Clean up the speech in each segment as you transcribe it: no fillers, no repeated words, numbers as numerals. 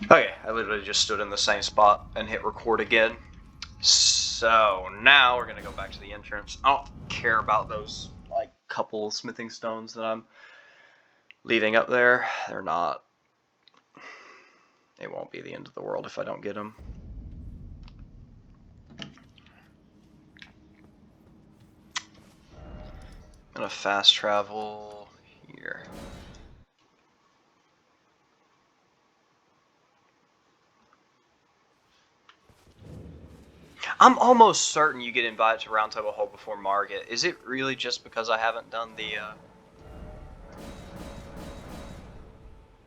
Okay, I literally just stood in the same spot and hit record again. So now we're gonna go back to the entrance. I don't care about those like couple smithing stones that I'm leaving up there. They're not. It won't be the end of the world if I don't get them. I'm gonna fast travel here. I'm almost certain you get invited to Round Table Hole before Margit. Is it really just because I haven't done the?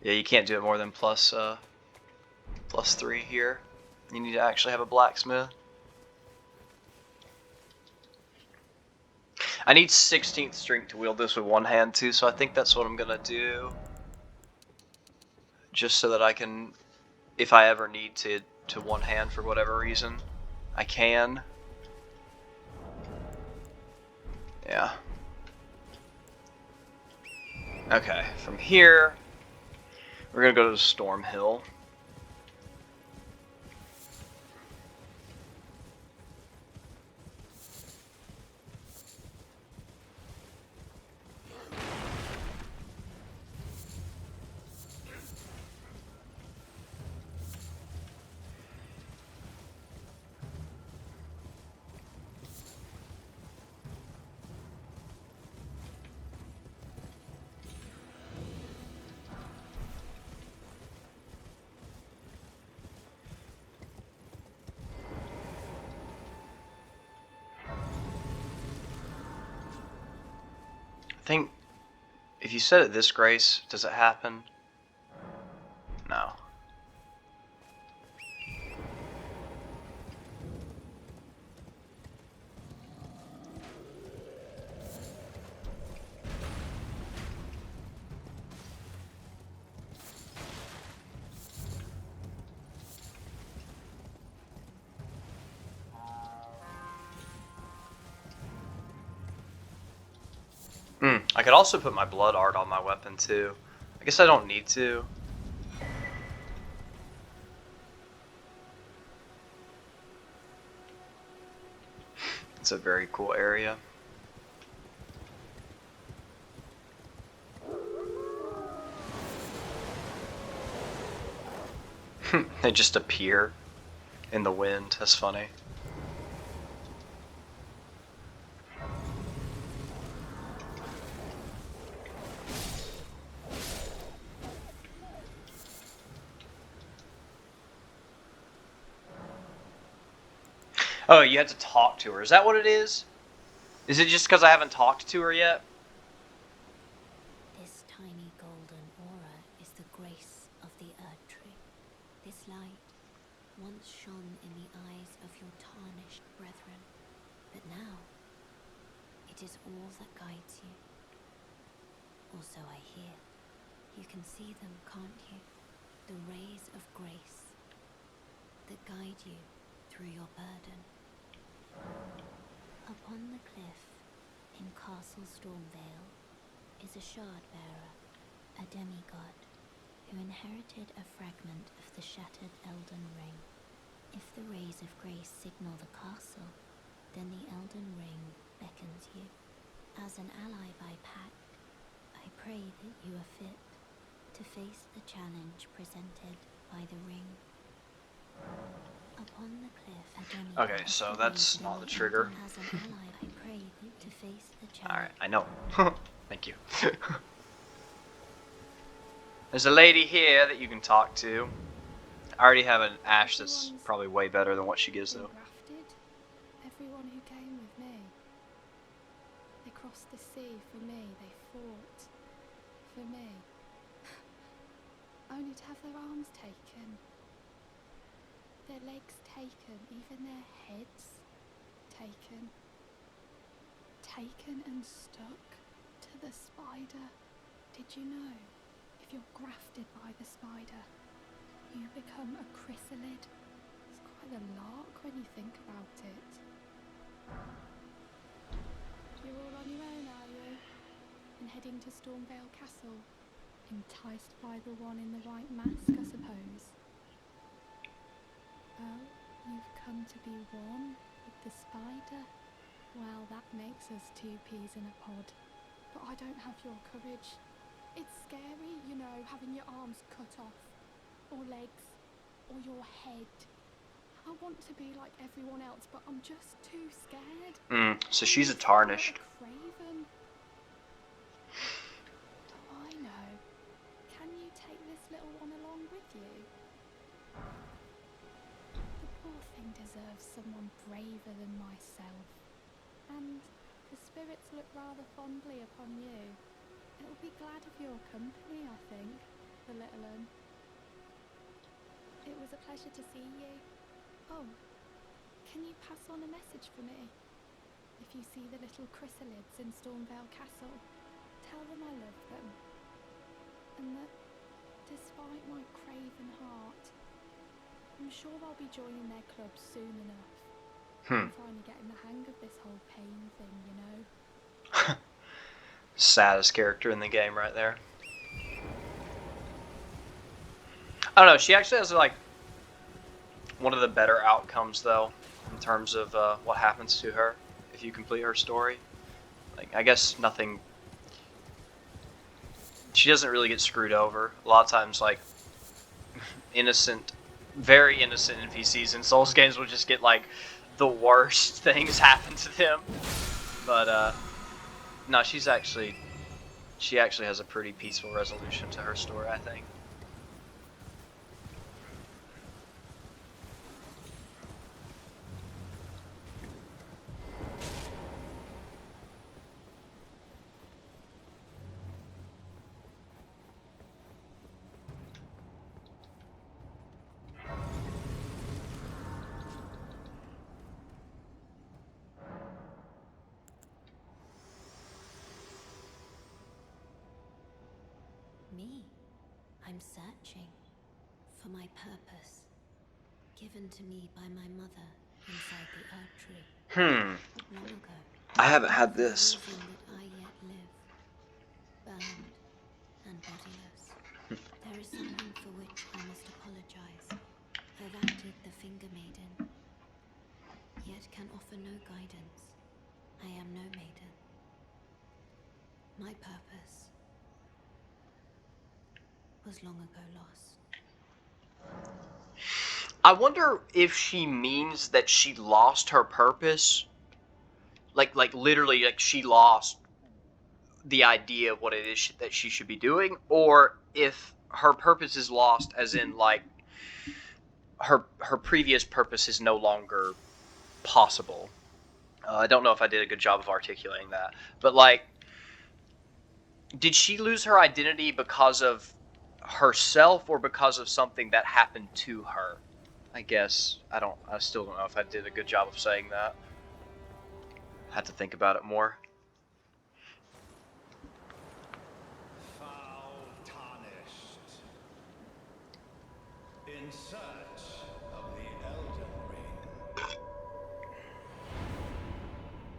Yeah, you can't do it more than +3 here. You need to actually have a blacksmith. I need 16th strength to wield this with one hand too, so I think that's what I'm gonna do. Just so that I can, if I ever need to one hand for whatever reason, I can. Yeah. Okay, from here, we're gonna go to Storm Hill. I think if you set it this grace, does it happen? No. I could also put my blood art on my weapon too. I guess I don't need to. It's a very cool area. They just appear in the wind. That's funny. Oh, you had to talk to her. Is that what it is? Is it just because I haven't talked to her yet? This tiny golden aura is the grace of the Earth Tree. This light once shone in the eyes of your tarnished brethren, but now it is all that guides you. Also, I hear. You can see them, can't you? The rays of grace that guide you through your burden. Upon the cliff in Castle Stormvale is a shard-bearer, a demigod, who inherited a fragment of the shattered Elden Ring. If the rays of grace signal the castle, then the Elden Ring beckons you. As an ally by pact, I pray that you are fit to face the challenge presented by the ring. Upon the cliff, a demigod. Okay, so that's not the trigger. As an ally, I pray to face the challenge. Alright, I know. Thank you. There's a lady here that you can talk to. I already have an ash that's probably way better than what she gives though. Everyone who came with me. They crossed the sea for me, they fought for me. Only to have their arms taken. Their legs taken, even their heads taken. Taken and stuck to the spider. Did you know, if you're grafted by the spider, you become a chrysalid? It's quite a lark when you think about it. You're all on your own, are you? And heading to Stormvale Castle? Enticed by the one in the white mask, I suppose. Oh, you've come to be one with the spider? Well, that makes us two peas in a pod. But I don't have your courage. It's scary, you know, having your arms cut off, or legs, or your head. I want to be like everyone else, but I'm just too scared. So she's a tarnished. Craven. I know. Can you take this little one along with you? The poor thing deserves someone braver than myself. And the spirits look rather fondly upon you. It'll be glad of your company, I think, the little un. It was a pleasure to see you. Oh, can you pass on a message for me? If you see the little chrysalids in Stormvale Castle, tell them I love them. And that, despite my craven heart, I'm sure I'll be joining their club soon enough. I'm finally getting the hang of this whole pain thing, you know? Saddest character in the game right there. I don't know, she actually has like one of the better outcomes though, in terms of what happens to her if you complete her story. Like, I guess nothing, she doesn't really get screwed over. A lot of times, like, innocent, very innocent NPCs in Souls games will just get like the worst things happen to them. But no, she actually has a pretty peaceful resolution to her story, I think. Me? I'm searching for my purpose, given to me by my mother inside the Earth Tree. Long ago. I haven't had this. For the reason that I yet live, bound and bodiless. There is something for which I must apologize. I've acted the Finger Maiden, yet can offer no guidance. I am no maiden. My purpose was long ago lost. I wonder if she means that she lost her purpose. Like literally, like she lost the idea of what it is that she should be doing, or if her purpose is lost as in like her previous purpose is no longer possible. I don't know if I did a good job of articulating that, but like, did she lose her identity because of herself or because of something that happened to her? I guess I still don't know if I did a good job of saying that. I had to think about it more. Foul tarnished. In search of the Elden Ring.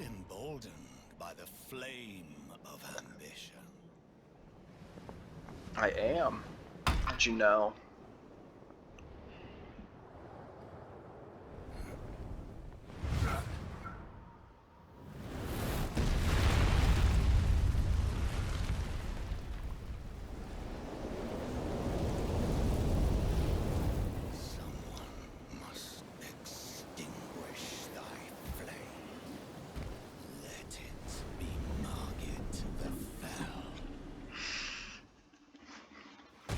Emboldened by the flame of ambition. I am. How'd you know?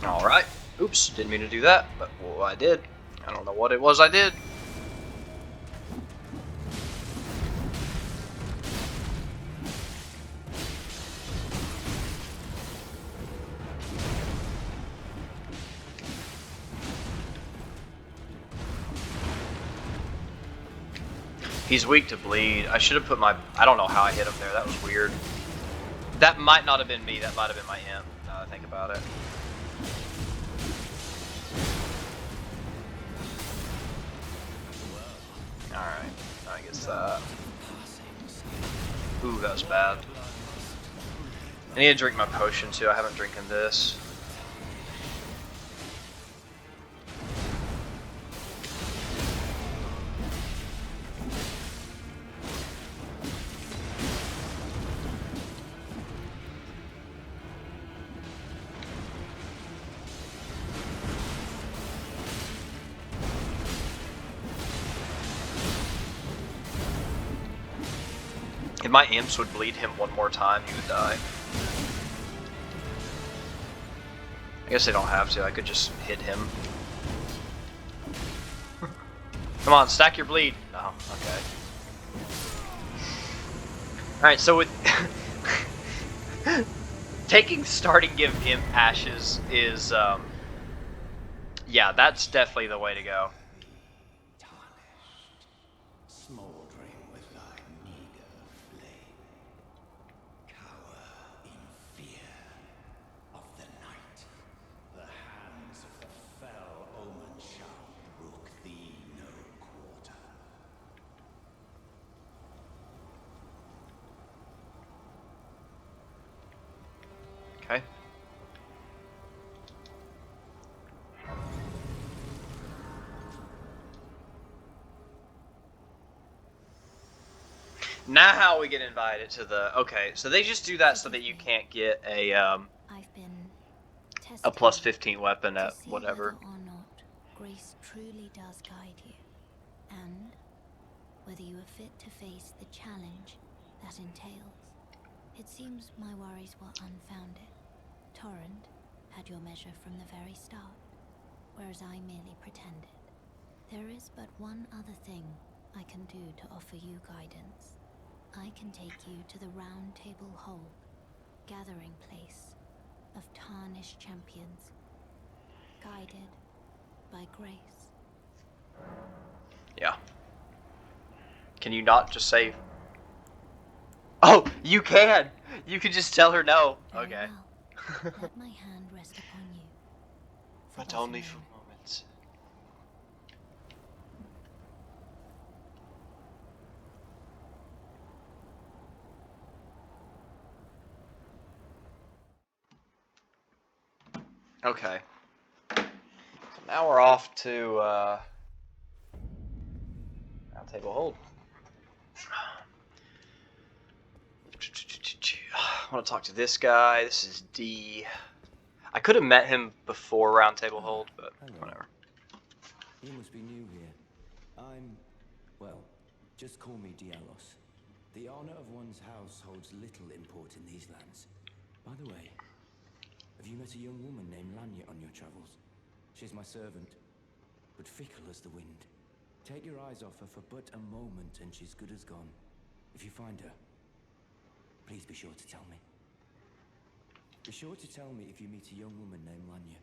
Alright. Oops, didn't mean to do that, but well, I did. I don't know what it was I did. He's weak to bleed. I should have put my... I don't know how I hit him there. That was weird. That might not have been me. That might have been my imp, now that I think about it. Alright, I guess that. Ooh, that was bad. I need to drink my potion too. I haven't drinking this. my imps would bleed him one more time, he would die. I guess they don't have to. I could just hit him. Come on, stack your bleed. Oh, okay. Alright, so with taking starting give imp ashes is yeah, that's definitely the way to go. Tarnished, smoldering with thy meager flame, cower in fear of the night. The hands of the fell omen shall brook thee no quarter. Okay. Now how we get invited to the... Okay, so they just do that so that you can't get I've been a testing plus 15 weapon to at see whatever. whether or not grace truly does guide you, and whether you are fit to face the challenge that entails. It seems my worries were unfounded. Torrent had your measure from the very start, whereas I merely pretended. There is but one other thing I can do to offer you guidance. I can take you to the Round Table Hold, gathering place of tarnished champions, guided by grace. Yeah. Can you not just say... Oh, you can! You can just tell her no. Very Okay. well. Let my hand rest upon you. But but only a for moment. moments. Okay. So now we're off to Round Table Hold. I want to talk to this guy. This is D. I could have met him before Round Table Hold, but Hello. whatever. You must be new here. I'm... well, just call me Dialos. The honor of one's house holds little import in these lands. By the way, have you met a young woman named Lanya on your travels? She's my servant, but fickle as the wind. Take your eyes off her for but a moment and she's good as gone. If you find her, please be sure to tell me. Be sure to tell me if you meet a young woman named Lanya.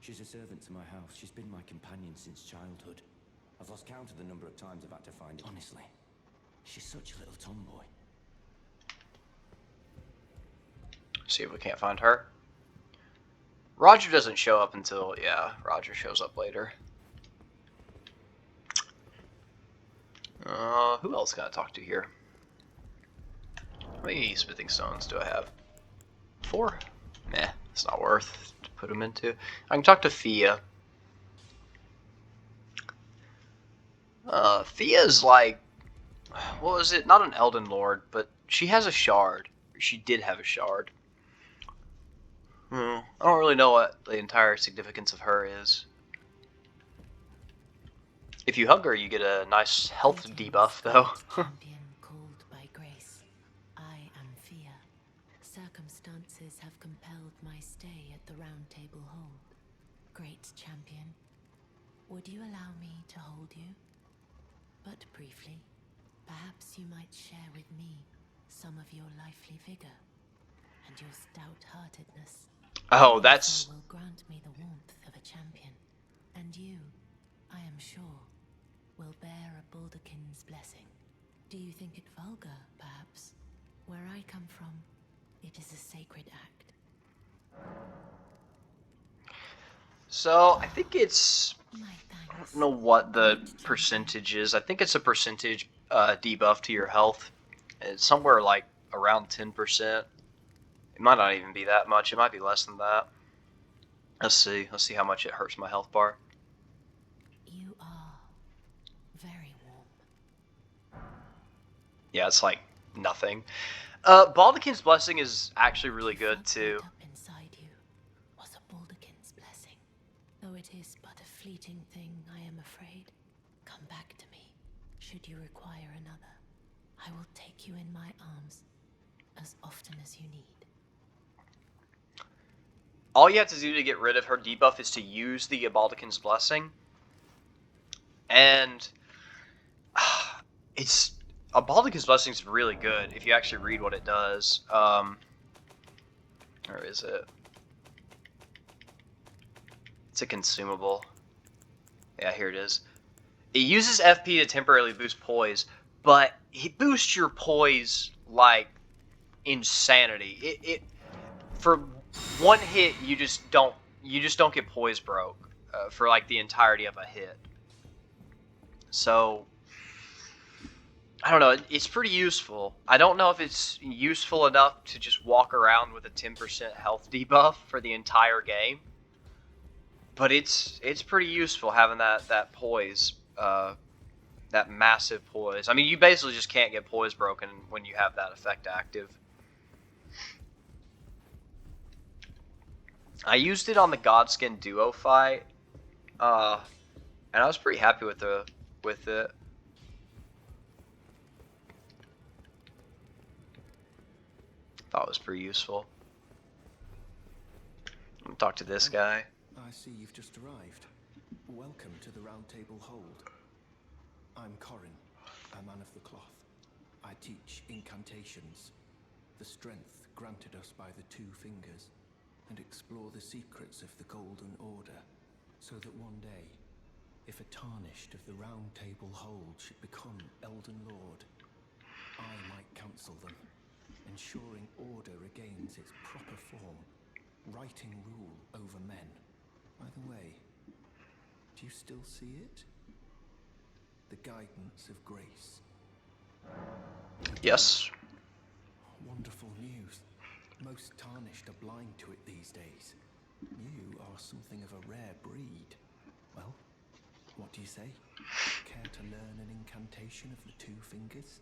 She's a servant to my house. She's been my companion since childhood. I've lost count of the number of times I've had to find her. Honestly, she's such a little tomboy. See if we can't find her. Roger doesn't show up until... Yeah, Roger shows up later. Who else can I talk to here? How many smithing stones do I have? 4? Meh, it's not worth to put them into. I can talk to Fia. Fia's like... What was it? Not an Elden Lord, but she has a shard. She did have a shard. I don't really know what the entire significance of her is. If you hug her, you get a nice health debuff, though. Champion called by grace. I am Fia. Circumstances have compelled my stay at the Round Table Hold. Great champion, would you allow me to hold you? But briefly, perhaps you might share with me some of your lively vigor and your stout-heartedness. Oh, Your that's... soul will grant me the warmth of a champion, and you, I am sure, will bear a Baldakin's blessing. Do you think it vulgar, perhaps? Where I come from, it is a sacred act. So, I think it's... My I thanks. don't know what the Great champion. percentage is. I think it's a percentage debuff to your health. It's somewhere like around 10%. It might not even be that much. It might be less than that. Let's see. Let's see how much it hurts my health bar. You are very warm. Yeah, it's like nothing. Baldakin's Blessing is actually really You good felt too. right up inside you was a Baldakin's blessing. Though it is but a fleeting thing, I am afraid. Come back to me, should you require another. I will take you in my arms as often as you need. All you have to do to get rid of her debuff is to use the Baldekin's Blessing. And it's a Baldekin's Blessing is really good if you actually read what it does. Where is it? It's a consumable. Yeah, here it is. It uses FP to temporarily boost poise, but it boosts your poise like insanity. It for one hit you just don't get poise broke for like the entirety of a hit. So I don't know, it's pretty useful. I don't know if it's useful enough to just walk around with a 10% health debuff for the entire game, but it's pretty useful having that poise, that massive poise. I mean, you basically just can't get poise broken when you have that effect active. I used it on the Godskin duo fight, and I was pretty happy with it. Thought it was pretty useful. I'm gonna talk to this guy. I see you've just arrived. Welcome to the Round Table Hold. I'm Corin, a man of the cloth. I teach incantations, the strength granted us by the Two Fingers, and explore the secrets of the Golden Order, so that one day, if a tarnished of the Round Table Hold should become Elden Lord, I might counsel them, ensuring order regains its proper form, righting rule over men. By the way, do you still see it? The guidance of grace. Yes. Wonderful news. Most tarnished are blind to it these days. You are something of a rare breed. Well, what do you say? Care to learn an incantation of the Two Fingers?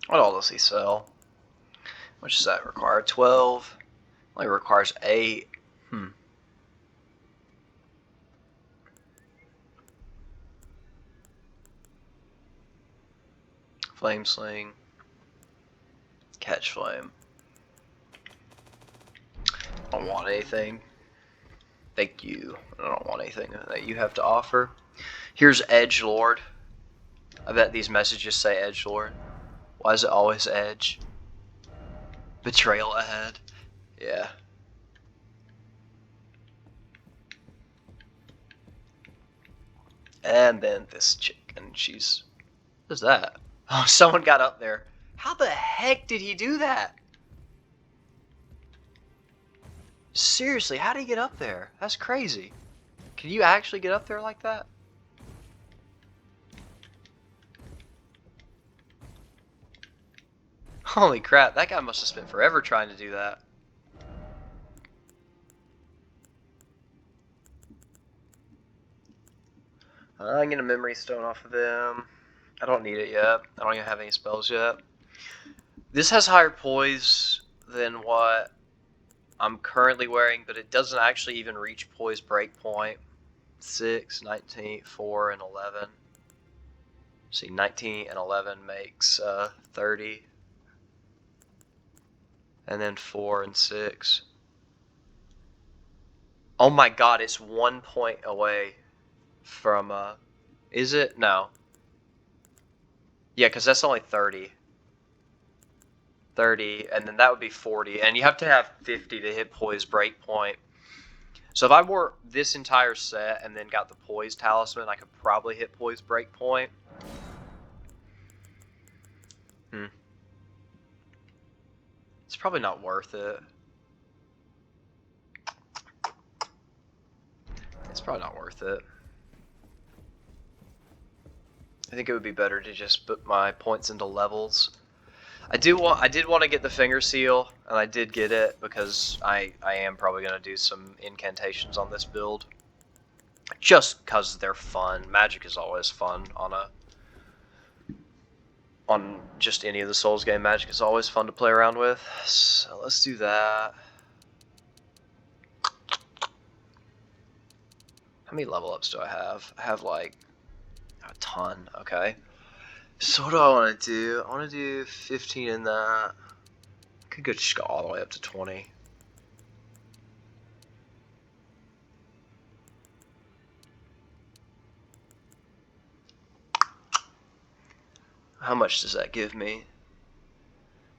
What all does he sell? What does that require? 12. Only requires 8. Flame Sling. Catch Flame. I don't want anything. Thank you. I don't want anything that you have to offer. Here's Edge Lord. I bet these messages say Edge Lord. Why is it always Edge? Betrayal ahead. Yeah. And then this chick, and she's... What is that? Oh, someone got up there. How the heck did he do that? Seriously, how did he get up there? That's crazy. Can you actually get up there like that? Holy crap, that guy must have spent forever trying to do that. I'm getting a memory stone off of him. I don't need it yet. I don't even have any spells yet. This has higher poise than what I'm currently wearing, but it doesn't actually even reach poise breakpoint. 6, 19, 4, and 11. See, 19 and 11 makes 30. And then 4 and 6. Oh my god, it's 1 point away from, is it? No. Yeah, because that's only 30. 30, and then that would be 40. And you have to have 50 to hit poise breakpoint. So if I wore this entire set and then got the poise talisman, I could probably hit poise breakpoint. It's probably not worth it. It's probably not worth it. I think it would be better to just put my points into levels. I did want to get the finger seal, and I did get it because I am probably going to do some incantations on this build. Just because they're fun. Magic is always fun on just any of the Souls game. Magic is always fun to play around with. So let's do that. How many level ups do I have? I have like A ton, okay. So what do I want to do? I want to do 15 in that. I could just go all the way up to 20. How much does that give me?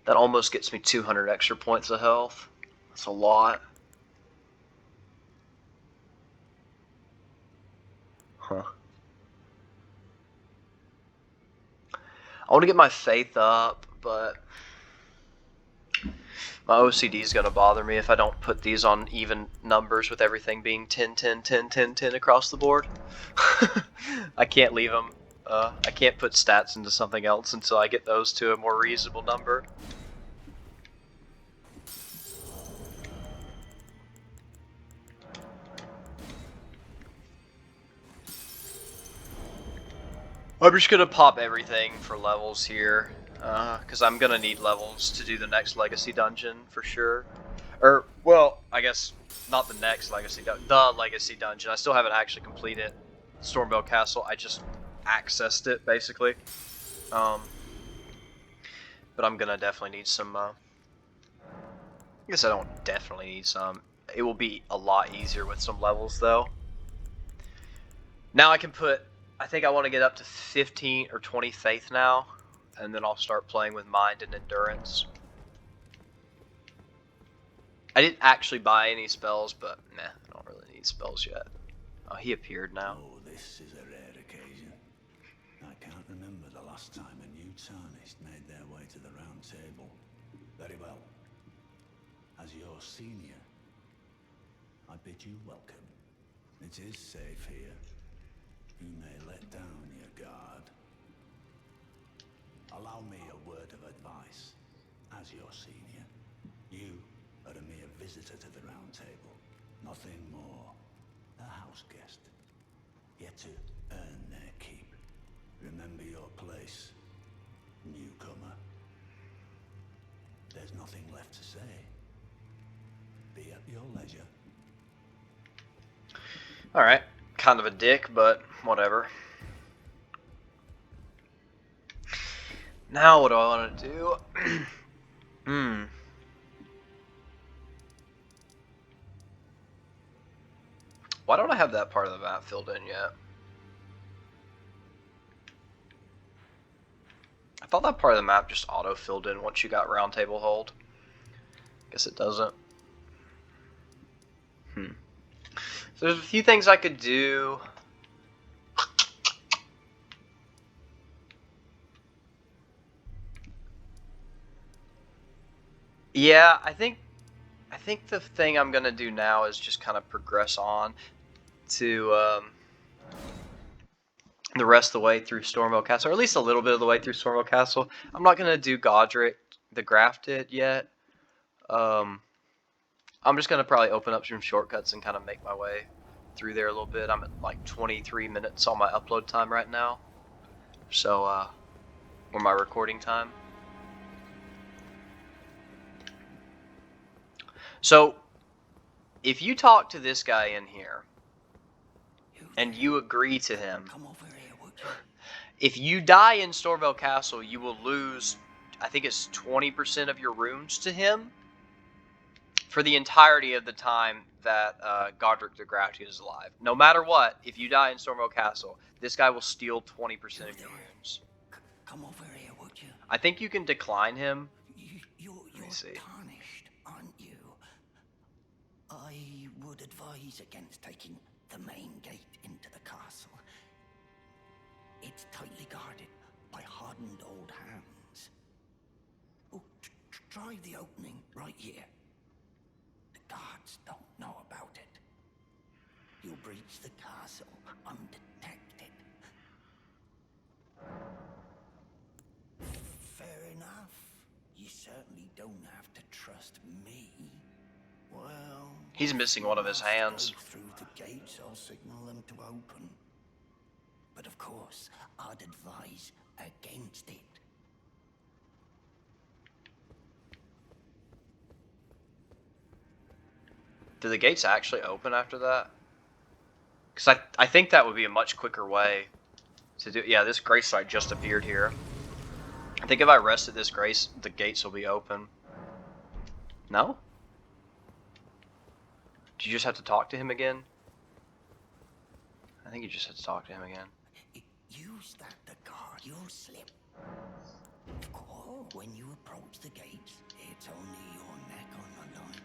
That almost gets me 200 extra points of health. That's a lot. Huh. I want to get my faith up, but my OCD is going to bother me if I don't put these on even numbers with everything being 10, 10, 10, 10, 10 across the board. I can't leave them. I can't put stats into something else until I get those to a more reasonable number. I'm just going to pop everything for levels here, because I'm going to need levels to do the next Legacy Dungeon for sure. Or, well, I guess not the next Legacy Dungeon, the Legacy Dungeon. I still haven't actually completed Stormvale Castle. I just accessed it, basically. But I'm going to definitely need some, I guess I don't definitely need some. It will be a lot easier with some levels, though. Now I can put, I think I want to get up to 15 or 20 faith now, and then I'll start playing with mind and endurance. I didn't actually buy any spells, but nah, I don't really need spells yet. Oh, he appeared now. Oh, this is a rare occasion. I can't remember the last time a new tarnished made their way to the round table. Very well. As your senior, I bid you welcome. It is safe here. You may let down your guard. Allow me a word of advice. As your senior, you are a mere visitor to the round table. Nothing more. A house guest. Yet to earn their keep. Remember your place, newcomer. There's nothing left to say. Be at your leisure. Alright, kind of a dick, but whatever. Now what do I want to do? Why don't I have that part of the map filled in yet? I thought that part of the map just auto-filled in once you got round table hold. Guess it doesn't. So there's a few things I could do. Yeah, I think the thing I'm gonna do now is just kind of progress on to the rest of the way through Stormvale Castle, or at least a little bit of the way through Stormvale Castle. I'm not gonna do Godric the Grafted yet. I'm just gonna probably open up some shortcuts and kind of make my way through there a little bit. I'm at like 23 minutes on my upload time right now, so or my recording time. So if you talk to this guy in here and you agree to him, Come over here, would you? if you die in Stormvale Castle, you will lose, I think it's 20% of your runes to him for the entirety of the time that Godric the Grouchy is alive. No matter what, if you die in Stormvale Castle, this guy will steal 20% of your runes. Come over here, would you? I think you can decline him. You're see. tarnished, aren't you? I would advise against taking the main gate into the castle. It's tightly guarded by hardened old hands. Oh, try the opening right here. The guards don't know about it. You'll breach the castle undetected. Fair enough. You certainly don't have to trust me. Well, He's missing one of his hands. go through the gates, I'll signal them to open. But of course, I'd advise against it. Do the gates actually open after that? Because I think that would be a much quicker way to do. Yeah, this grace site just appeared here. I think if I rest at this grace, the gates will be open. No? Do you just have to talk to him again? I think you just have to talk to him again. Use that to guard your slip. Of course, when you approach the gates, it's only your neck on the line.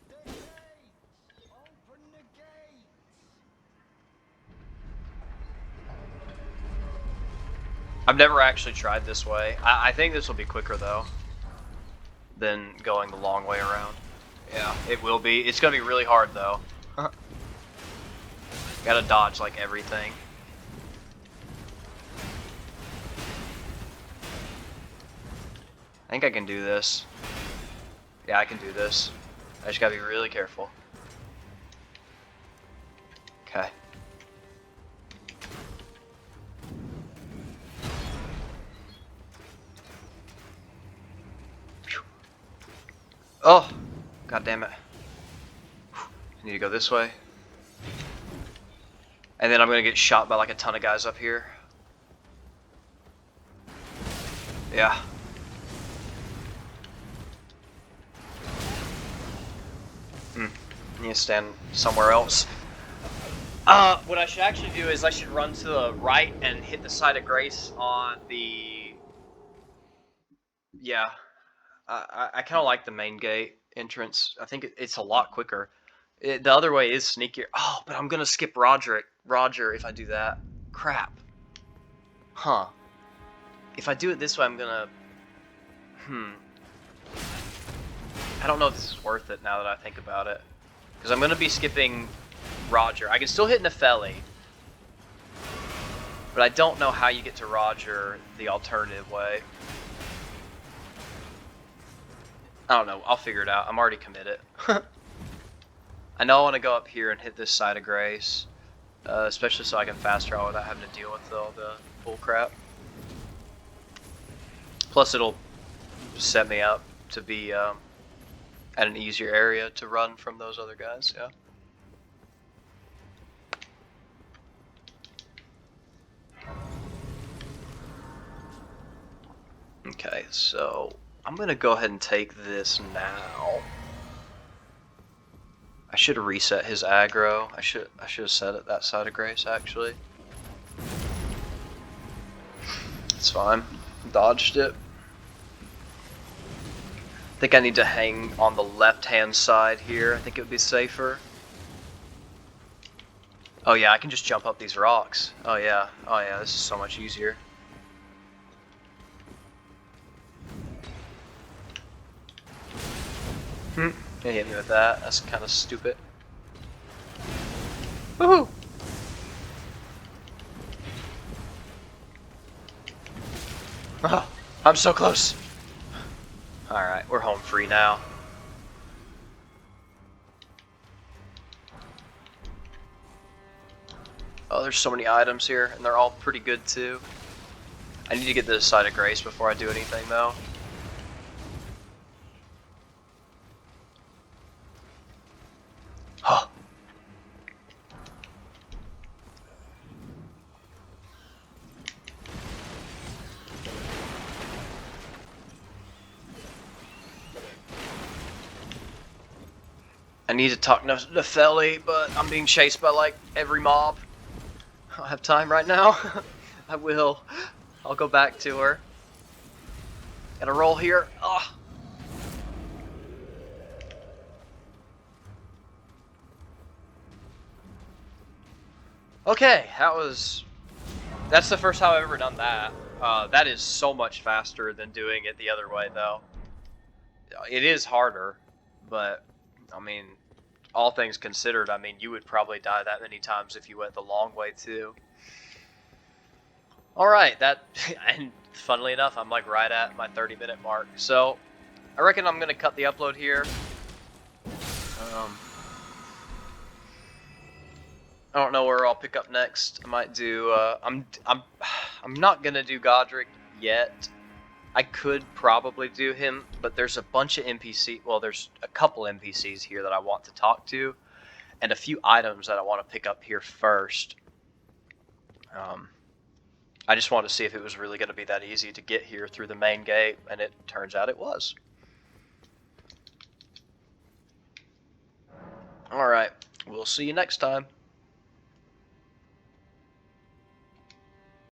The gates! Open the gates! I've never actually tried this way. I think this will be quicker though than going the long way around. Yeah, it will be. It's gonna be really hard though. Gotta dodge like everything. I think I can do this. Yeah, I can do this. I just gotta be really careful. Okay. Oh, god damn it. I need to go this way. And then I'm gonna get shot by like a ton of guys up here. Yeah. I need to stand somewhere else. What I should actually do is I should run to the right and hit the side of grace on the... Yeah. I kind of like the main gate entrance. I think it's a lot quicker. The other way is sneakier. Oh, but I'm gonna skip Roger if I do that. Crap. Huh. If I do it this way, I'm gonna... I don't know if this is worth it now that I think about it. Because I'm gonna be skipping Roger. I can still hit Nefeli. But I don't know how you get to Roger the alternative way. I don't know. I'll figure it out. I'm already committed. I know I want to go up here and hit this side of Grace. Especially so I can fast travel without having to deal with all the bull crap. Plus it'll set me up to be at an easier area to run from those other guys, yeah. Okay, so I'm gonna go ahead and take this now. I should reset his aggro. I should have set it that side of Grace actually. It's fine. Dodged it. I think I need to hang on the left-hand side here. I think it would be safer. Oh yeah, I can just jump up these rocks. Oh yeah, this is so much easier. They hit me with that. That's kind of stupid. Woohoo! Oh, I'm so close. Alright, we're home free now. Oh, there's so many items here, and they're all pretty good too. I need to get this side of Grace before I do anything though. Huh. I need to talk to Nefeli, but I'm being chased by like every mob. I don't have time right now. I will. I'll go back to her. Gotta roll here. Oh. Okay, that's the first time I've ever done that. That is so much faster than doing it the other way, though. It is harder, but, I mean, all things considered, I mean, you would probably die that many times if you went the long way, too. Alright, and funnily enough, I'm like right at my 30-minute mark. So, I reckon I'm gonna cut the upload here. I don't know where I'll pick up next. I might do, I'm not gonna do Godric yet. I could probably do him, but there's a bunch of NPC. Well, there's a couple NPCs here that I want to talk to, and a few items that I want to pick up here first. I just wanted to see if it was really going to be that easy to get here through the main gate, and it turns out it was. Alright, we'll see you next time.